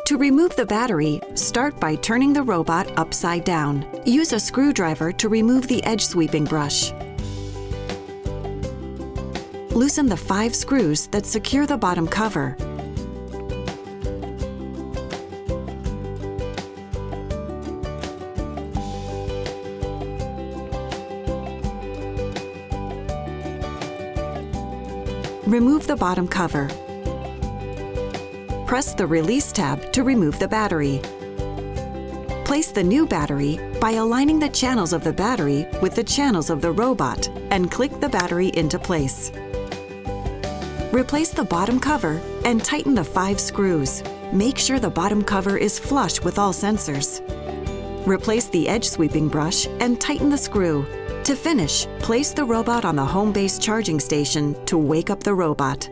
To remove the battery, start by turning the robot upside down. Use a screwdriver to remove the edge sweeping brush. Loosen the 5 screws that secure the bottom cover. Remove the bottom cover. Press the Release tab to remove the battery. Place the new battery by aligning the channels of the battery with the channels of the robot and click the battery into place. Replace the bottom cover and tighten the 5 screws. Make sure the bottom cover is flush with all sensors. Replace the edge sweeping brush and tighten the screw. To finish, place the robot on the home base charging station to wake up the robot.